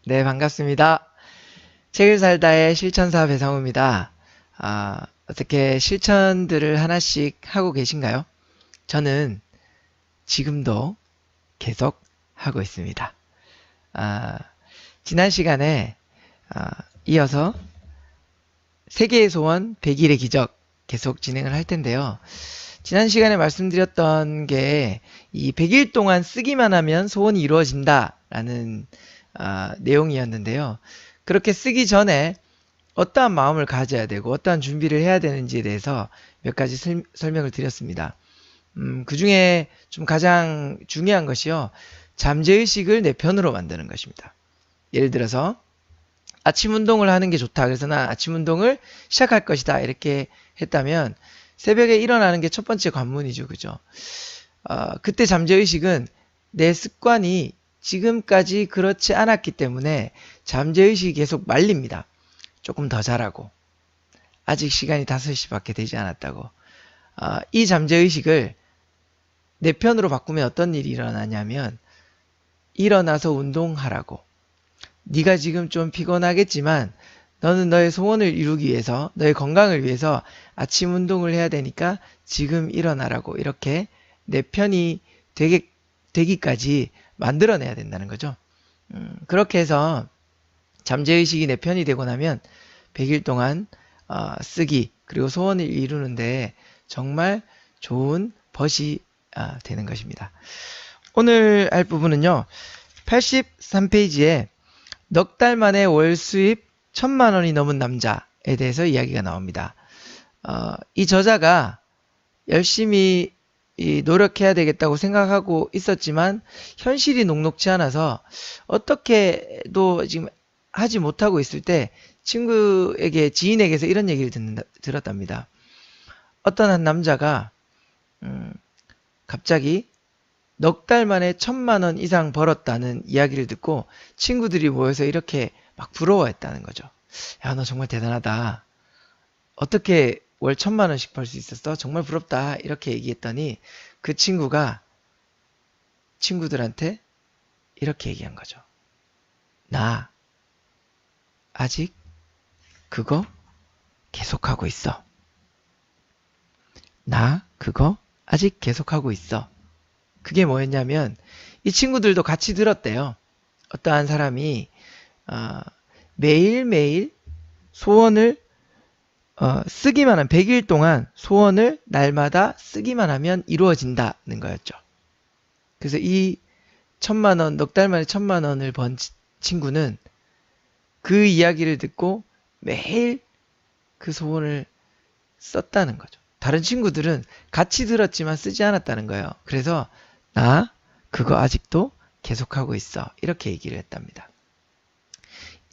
네, 반갑습니다. 책을 살다의 실천사 배상우입니다. 어떻게 실천들을 하나씩 하고 계신가요? 저는 지금도 계속 하고 있습니다. 아, 지난 시간에 이어서 세계의 소원 100일의 기적 계속 진행을 할 텐데요. 지난 시간에 말씀드렸던 게 이 100일 동안 쓰기만 하면 소원이 이루어진다라는 내용이었는데요. 그렇게 쓰기 전에 어떠한 마음을 가져야 되고 어떠한 준비를 해야 되는지에 대해서 몇 가지 설명을 드렸습니다. 그 중에 좀 가장 중요한 것이요. 잠재의식을 내 편으로 만드는 것입니다. 예를 들어서 아침 운동을 하는 게 좋다. 그래서 난 아침 운동을 시작할 것이다. 이렇게 했다면 새벽에 일어나는 게 첫 번째 관문이죠. 그죠? 그때 잠재의식은 내 습관이 지금까지 그렇지 않았기 때문에 잠재의식이 계속 말립니다. 조금 더 자라고. 아직 시간이 5시밖에 되지 않았다고. 이 잠재의식을 내 편으로 바꾸면 어떤 일이 일어나냐면 일어나서 운동하라고. 네가 지금 좀 피곤하겠지만 너는 너의 소원을 이루기 위해서 너의 건강을 위해서 아침 운동을 해야 되니까 지금 일어나라고 이렇게 내 편이 되기까지 만들어내야 된다는 거죠. 그렇게 해서 잠재의식이 내 편이 되고 나면 100일 동안 쓰기 그리고 소원을 이루는데 정말 좋은 벗이 되는 것입니다. 오늘 할 부분은요. 83페이지에 넉 달 만에 월 수입 1000만 원이 넘은 남자에 대해서 이야기가 나옵니다. 이 저자가 열심히 노력해야 되겠다고 생각하고 있었지만 현실이 녹록지 않아서 어떻게도 지금 하지 못하고 있을 때 지인에게서 이런 얘기를 들었답니다. 어떤 한 남자가 갑자기 넉 달 만에 1000만 원 이상 벌었다는 이야기를 듣고 친구들이 모여서 이렇게 막 부러워했다는 거죠. 야, 너 정말 대단하다. 어떻게 월 1000만 원씩 벌 수 있었어? 정말 부럽다. 이렇게 얘기했더니 그 친구가 친구들한테 이렇게 얘기한 거죠. 나 아직 그거 계속하고 있어. 나 그거 아직 계속하고 있어. 그게 뭐였냐면 이 친구들도 같이 들었대요. 어떠한 사람이 매일매일 소원을 쓰기만 한 100일 동안 소원을 날마다 쓰기만 하면 이루어진다는 거였죠. 그래서 이 1000만 원, 넉 달 만에 1000만 원을 번 친구는 그 이야기를 듣고 매일 그 소원을 썼다는 거죠. 다른 친구들은 같이 들었지만 쓰지 않았다는 거예요. 그래서 나 그거 아직도 계속하고 있어. 이렇게 얘기를 했답니다.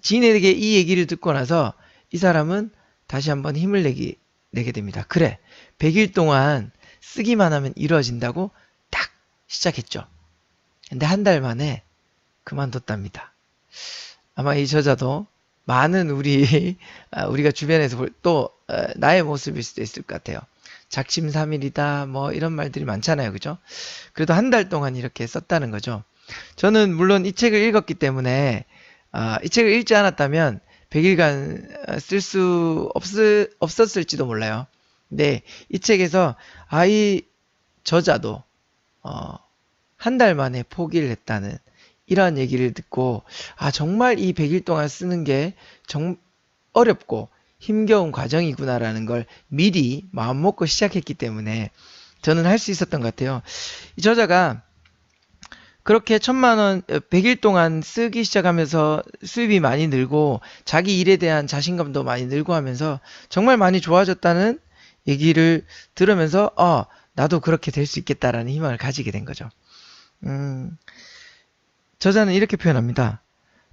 지인에게 이 얘기를 듣고 나서 이 사람은 다시 한번 힘을 내게 됩니다. 그래, 100일 동안 쓰기만 하면 이루어진다고 딱 시작했죠. 근데 한 달 만에 그만뒀답니다. 아마 이 저자도 많은 우리가 주변에서 볼 또 나의 모습일 수도 있을 것 같아요. 작심삼일이다 뭐 이런 말들이 많잖아요. 그죠? 그래도 한 달 동안 이렇게 썼다는 거죠. 저는 물론 이 책을 읽었기 때문에 이 책을 읽지 않았다면 100일간 쓸 수 없었을지도 몰라요. 근데 이 책에서 이 저자도 한 달 만에 포기를 했다는 이러한 얘기를 듣고 정말 이 100일 동안 쓰는 게 어렵고 힘겨운 과정이구나라는 걸 미리 마음 먹고 시작했기 때문에 저는 할 수 있었던 것 같아요. 이 저자가 그렇게 1000만 원, 100일 동안 쓰기 시작하면서 수입이 많이 늘고 자기 일에 대한 자신감도 많이 늘고 하면서 정말 많이 좋아졌다는 얘기를 들으면서 나도 그렇게 될 수 있겠다라는 희망을 가지게 된 거죠. 저자는 이렇게 표현합니다.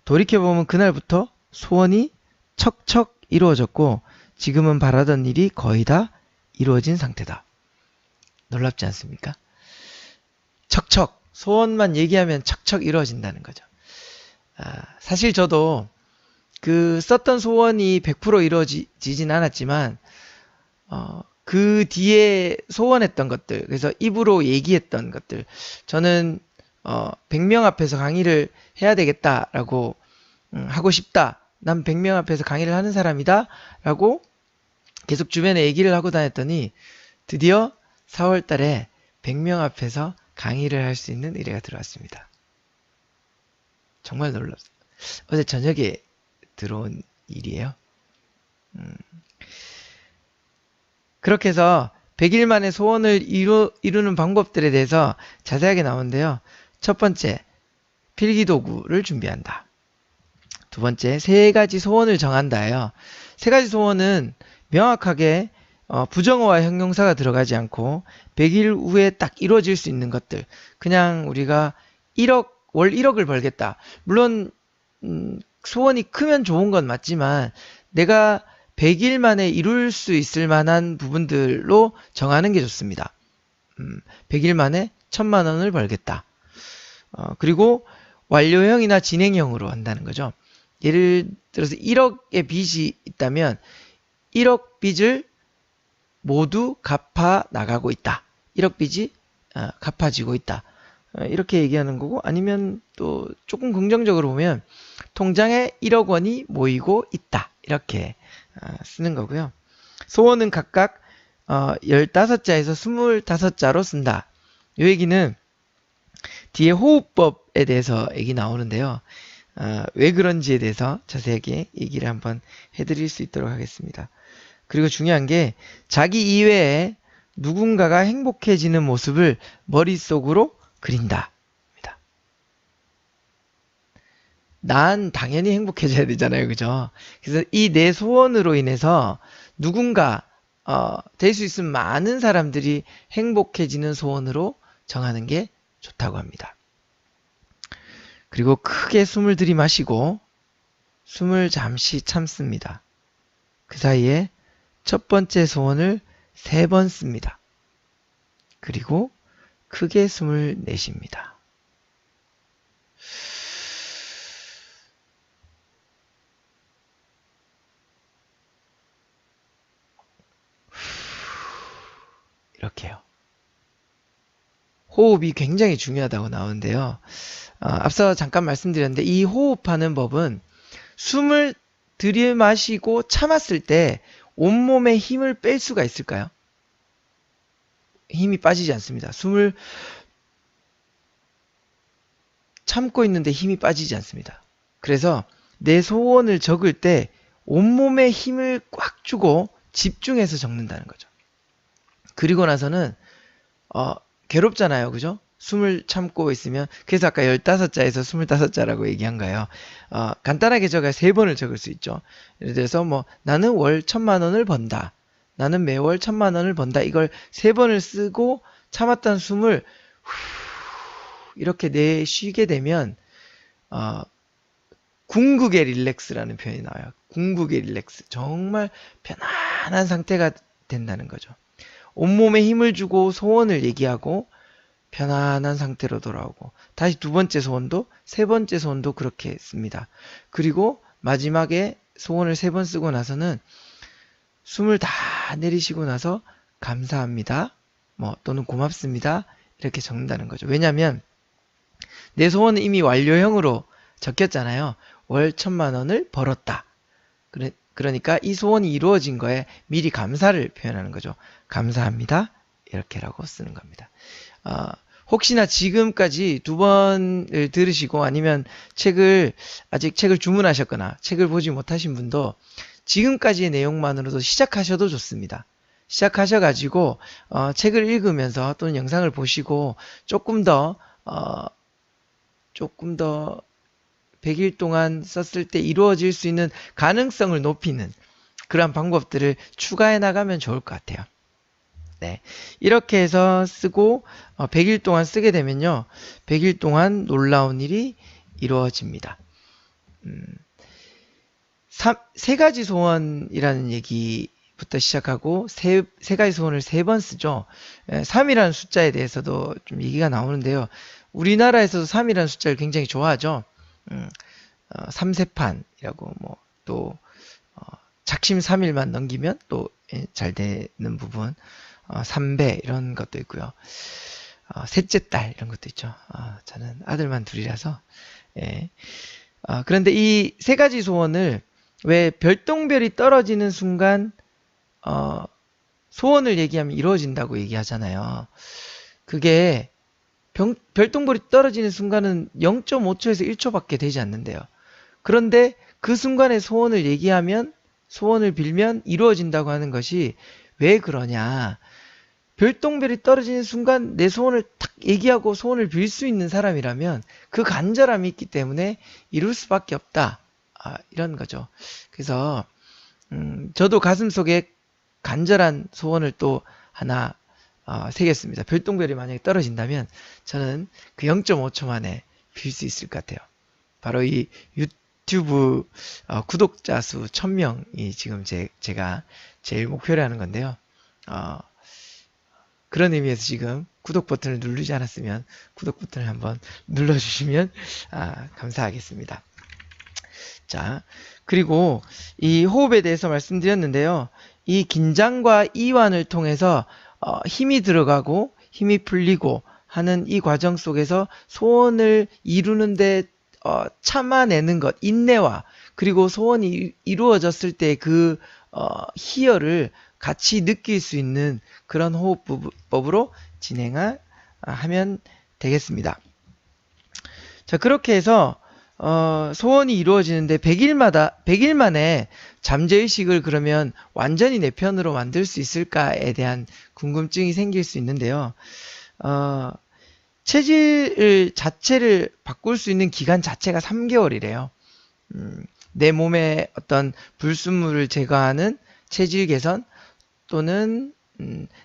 돌이켜보면 그날부터 소원이 척척 이루어졌고 지금은 바라던 일이 거의 다 이루어진 상태다. 놀랍지 않습니까? 척척 소원만 얘기하면 척척 이루어진다는 거죠. 사실 저도 그 썼던 소원이 100% 이루어지진 않았지만 그 뒤에 소원했던 것들 그래서 입으로 얘기했던 것들 저는 100명 앞에서 강의를 해야 되겠다라고 하고 싶다. 난 100명 앞에서 강의를 하는 사람이다. 라고 계속 주변에 얘기를 하고 다녔더니 드디어 4월 달에 100명 앞에서 강의를 할 수 있는 의뢰가 들어왔습니다. 정말 놀랐어요. 어제 저녁에 들어온 일이에요. 그렇게 해서 100일 만에 소원을 이루는 방법들에 대해서 자세하게 나오는데요. 첫 번째, 필기도구를 준비한다. 두 번째, 세 가지 소원을 정한다예요. 세 가지 소원은 명확하게 부정어와 형용사가 들어가지 않고 100일 후에 딱 이루어질 수 있는 것들. 그냥 우리가 월 1억을 벌겠다. 물론 소원이 크면 좋은 건 맞지만 내가 100일 만에 이룰 수 있을 만한 부분들로 정하는 게 좋습니다. 100일 만에 1000만 원을 벌겠다. 그리고 완료형이나 진행형으로 한다는 거죠. 예를 들어서 1억의 빚이 있다면 1억 빚을 모두 갚아 나가고 있다. 1억 빚이 갚아지고 있다. 이렇게 얘기하는 거고, 아니면 또 조금 긍정적으로 보면 통장에 1억 원이 모이고 있다. 이렇게 쓰는 거고요. 소원은 각각 15자에서 25자로 쓴다. 이 얘기는 뒤에 호흡법에 대해서 얘기 나오는데요. 왜 그런지에 대해서 자세하게 얘기를 한번 해드릴 수 있도록 하겠습니다. 그리고 중요한 게 자기 이외에 누군가가 행복해지는 모습을 머릿속으로 그린다. 난 당연히 행복해져야 되잖아요. 그죠? 그래서 이 내 소원으로 인해서 누군가 될 수 있으면 많은 사람들이 행복해지는 소원으로 정하는 게 좋다고 합니다. 그리고 크게 숨을 들이마시고 숨을 잠시 참습니다. 그 사이에 첫 번째 소원을 3번 씁니다. 그리고 크게 숨을 내쉽니다. 이렇게요. 호흡이 굉장히 중요하다고 나오는데요. 앞서 잠깐 말씀드렸는데 이 호흡하는 법은 숨을 들이마시고 참았을 때 온몸에 힘을 뺄 수가 있을까요? 힘이 빠지지 않습니다. 숨을 참고 있는데 힘이 빠지지 않습니다. 그래서 내 소원을 적을 때 온몸에 힘을 꽉 주고 집중해서 적는다는 거죠. 그리고 나서는 괴롭잖아요. 그죠? 숨을 참고 있으면, 그래서 아까 15자에서 25자라고 얘기한 거예요. 간단하게 적어야 3번을 적을 수 있죠. 예를 들어서 나는 월 1000만 원을 번다. 나는 매월 1000만 원을 번다. 이걸 3번을 쓰고 참았던 숨을 이렇게 내쉬게 되면 궁극의 릴렉스라는 표현이 나와요. 궁극의 릴렉스. 정말 편안한 상태가 된다는 거죠. 온몸에 힘을 주고 소원을 얘기하고 편안한 상태로 돌아오고, 다시 두 번째 소원도 세 번째 소원도 그렇게 씁니다. 그리고 마지막에 소원을 3번 쓰고 나서는 숨을 다 내리시고 나서 감사합니다. 또는 고맙습니다. 이렇게 적는다는 거죠. 왜냐하면 내 소원은 이미 완료형으로 적혔잖아요. 월 1000만 원을 벌었다. 그러니까 이 소원이 이루어진 거에 미리 감사를 표현하는 거죠. 감사합니다. 이렇게라고 쓰는 겁니다. 혹시나 지금까지 2번을 들으시고 아니면 아직 책을 주문하셨거나 책을 보지 못하신 분도 지금까지의 내용만으로도 시작하셔도 좋습니다. 시작하셔가지고 책을 읽으면서 또는 영상을 보시고 조금 더 100일 동안 썼을 때 이루어질 수 있는 가능성을 높이는 그러한 방법들을 추가해 나가면 좋을 것 같아요. 네, 이렇게 해서 쓰고 100일 동안 쓰게 되면요. 100일 동안 놀라운 일이 이루어집니다. 세 가지 소원이라는 얘기부터 시작하고 세 가지 소원을 3번 쓰죠. 3이라는 숫자에 대해서도 좀 얘기가 나오는데요. 우리나라에서도 3이라는 숫자를 굉장히 좋아하죠. 3세판이라고 또 작심 3일만 넘기면 또 잘 되는 부분, 3배 이런 것도 있고요. 셋째 딸 이런 것도 있죠. 저는 아들만 둘이라서 그런데 이 세 가지 소원을 왜 별똥별이 떨어지는 순간 소원을 얘기하면 이루어진다고 얘기하잖아요. 그게 별똥별이 떨어지는 순간은 0.5초에서 1초밖에 되지 않는데요. 그런데 그 순간에 소원을 얘기하면 소원을 빌면 이루어진다고 하는 것이 왜 그러냐. 별똥별이 떨어지는 순간 내 소원을 탁 얘기하고 소원을 빌 수 있는 사람이라면 그 간절함이 있기 때문에 이룰 수밖에 없다. 이런 거죠. 그래서 저도 가슴속에 간절한 소원을 또 하나 새겼습니다. 별똥별이 만약에 떨어진다면 저는 그 0.5초 만에 빌 수 있을 것 같아요. 바로 이 유튜브 구독자 수 1000명이 지금 제가 제일 목표로 하는 건데요. 그런 의미에서 지금 구독 버튼을 누르지 않았으면 구독 버튼을 한번 눌러주시면 감사하겠습니다. 자, 그리고 이 호흡에 대해서 말씀드렸는데요. 이 긴장과 이완을 통해서 힘이 들어가고 힘이 풀리고 하는 이 과정 속에서 소원을 이루는데 참아내는 것, 인내와 그리고 소원이 이루어졌을 때 그 희열을 같이 느낄 수 있는 그런 호흡법으로 진행하면 되겠습니다. 자, 그렇게 해서 소원이 이루어지는데 100일 만에 잠재의식을 그러면 완전히 내 편으로 만들 수 있을까에 대한 궁금증이 생길 수 있는데요. 체질 자체를 바꿀 수 있는 기간 자체가 3개월이래요. 내 몸에 어떤 불순물을 제거하는 체질 개선 또는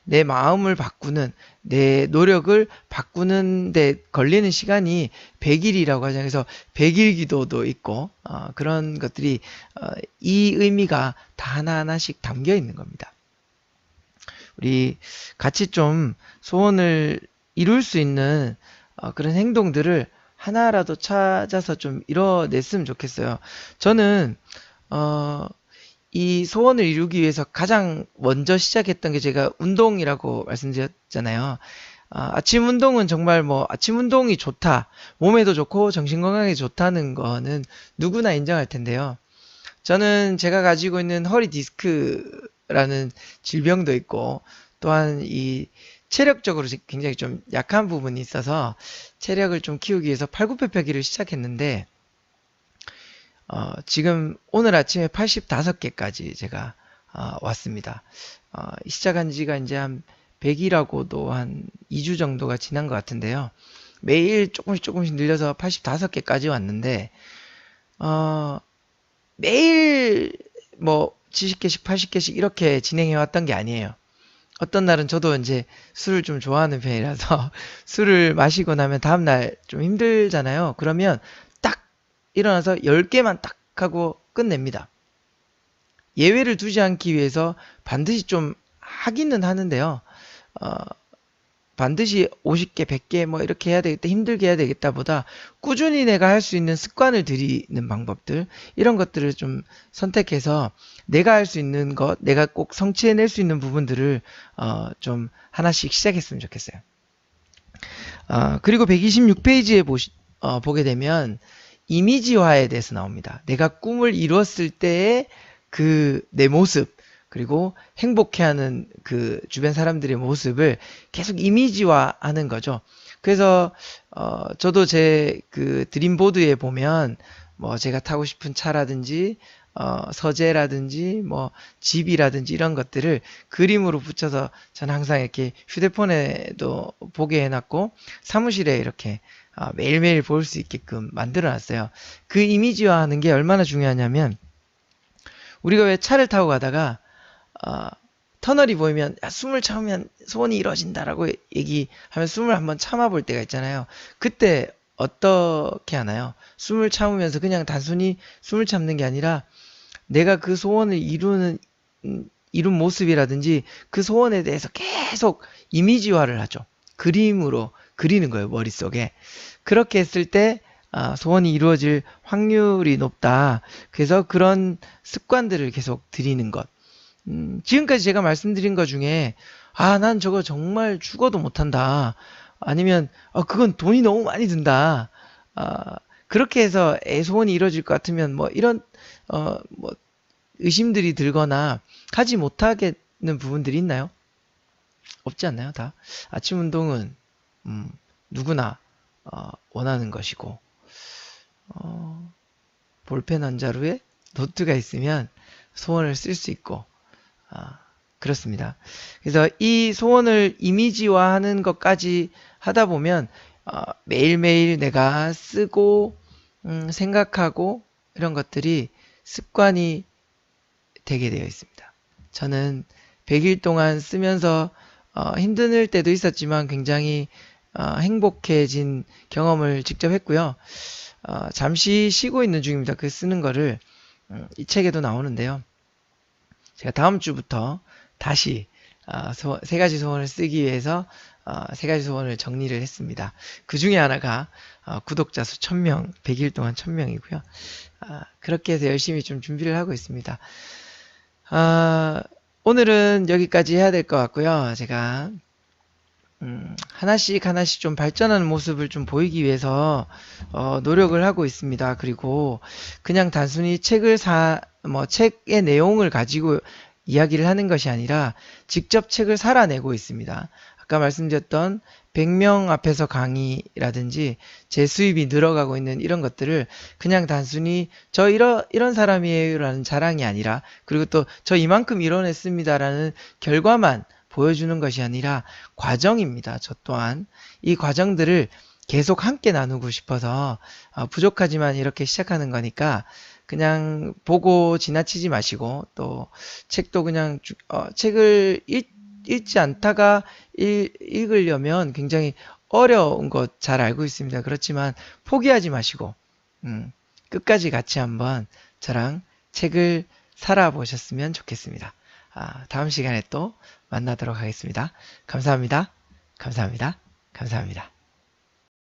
내 마음을 바꾸는 내 노력을 바꾸는 데 걸리는 시간이 100일이라고 하죠. 그래서 100일 기도도 있고 그런 것들이 이 의미가 다 하나하나씩 담겨 있는 겁니다. 우리 같이 좀 소원을 이룰 수 있는 그런 행동들을 하나라도 찾아서 좀 이뤄냈으면 좋겠어요. 저는 이 소원을 이루기 위해서 가장 먼저 시작했던 게 제가 운동이라고 말씀드렸잖아요. 아침 운동은 정말 아침 운동이 좋다, 몸에도 좋고 정신 건강에 좋다는 거는 누구나 인정할 텐데요. 저는 제가 가지고 있는 허리 디스크라는 질병도 있고 또한 이 체력적으로 굉장히 좀 약한 부분이 있어서 체력을 좀 키우기 위해서 팔굽혀펴기를 시작했는데 지금 오늘 아침에 85개까지 제가 왔습니다. 시작한 지가 이제 한 100이라고도 한 2주 정도가 지난 것 같은데요. 매일 조금씩 늘려서 85개까지 왔는데 매일 70개씩 80개씩 이렇게 진행해 왔던 게 아니에요. 어떤 날은 저도 이제 술을 좀 좋아하는 편이라서 술을 마시고 나면 다음날 좀 힘들잖아요. 그러면 딱 일어나서 10개만 딱 하고 끝냅니다. 예외를 두지 않기 위해서 반드시 좀 하기는 하는데요. 반드시 50개, 100개 이렇게 해야 되겠다, 힘들게 해야 되겠다 보다 꾸준히 내가 할 수 있는 습관을 들이는 방법들, 이런 것들을 좀 선택해서 내가 할 수 있는 것, 내가 꼭 성취해낼 수 있는 부분들을 좀 하나씩 시작했으면 좋겠어요. 그리고 126페이지에 보게 되면 이미지화에 대해서 나옵니다. 내가 꿈을 이루었을 때의 내 모습, 그리고 행복해하는 그 주변 사람들의 모습을 계속 이미지화하는 거죠. 그래서 저도 제 그 드림보드에 보면 제가 타고 싶은 차라든지 서재라든지 집이라든지 이런 것들을 그림으로 붙여서 저는 항상 이렇게 휴대폰에도 보게 해놨고 사무실에 이렇게 매일매일 볼 수 있게끔 만들어 놨어요. 그 이미지화하는 게 얼마나 중요하냐면 우리가 왜 차를 타고 가다가 터널이 보이면 숨을 참으면 소원이 이루어진다라고 얘기하면 숨을 한번 참아볼 때가 있잖아요. 그때 어떻게 하나요? 숨을 참으면서 그냥 단순히 숨을 참는 게 아니라 내가 그 소원을 이룬 모습이라든지 그 소원에 대해서 계속 이미지화를 하죠. 그림으로 그리는 거예요, 머릿속에. 그렇게 했을 때 소원이 이루어질 확률이 높다. 그래서 그런 습관들을 계속 들이는 것. 지금까지 제가 말씀드린 것 중에 난 저거 정말 죽어도 못한다. 아니면 그건 돈이 너무 많이 든다. 그렇게 해서 소원이 이루어질 것 같으면 뭐 이런 뭐 의심들이 들거나 하지 못하겠는 부분들이 있나요? 없지 않나요? 다 아침 운동은 누구나 원하는 것이고 볼펜 한 자루에 노트가 있으면 소원을 쓸 수 있고 그렇습니다. 그래서 이 소원을 이미지화하는 것까지 하다 보면 매일매일 내가 쓰고 생각하고 이런 것들이 습관이 되게 되어 있습니다. 저는 100일 동안 쓰면서 힘들 때도 있었지만 굉장히 행복해진 경험을 직접 했고요. 잠시 쉬고 있는 중입니다. 그 쓰는 거를 이 책에도 나오는데요. 제가 다음 주부터 다시 세 가지 소원을 쓰기 위해서 세 가지 소원을 정리를 했습니다. 그 중에 하나가 구독자 수 1000명, 100일 동안 1000명이고요. 그렇게 해서 열심히 좀 준비를 하고 있습니다. 오늘은 여기까지 해야 될 것 같고요. 제가 하나씩 하나씩 좀 발전하는 모습을 좀 보이기 위해서 노력을 하고 있습니다. 그리고 그냥 단순히 책의 내용을 가지고 이야기를 하는 것이 아니라 직접 책을 살아내고 있습니다. 아까 말씀드렸던 100명 앞에서 강의라든지 제 수입이 늘어가고 있는 이런 것들을 그냥 단순히 저 이런 사람이에요 라는 자랑이 아니라, 그리고 또 저 이만큼 이뤄냈습니다 라는 결과만 보여주는 것이 아니라 과정입니다. 저 또한 이 과정들을 계속 함께 나누고 싶어서 부족하지만 이렇게 시작하는 거니까 그냥 보고 지나치지 마시고, 또 책도 그냥 책을 읽지 않다가 읽으려면 굉장히 어려운 것 잘 알고 있습니다. 그렇지만 포기하지 마시고 끝까지 같이 한번 저랑 책을 살아보셨으면 좋겠습니다. 다음 시간에 또 만나도록 하겠습니다. 감사합니다. 감사합니다. 감사합니다.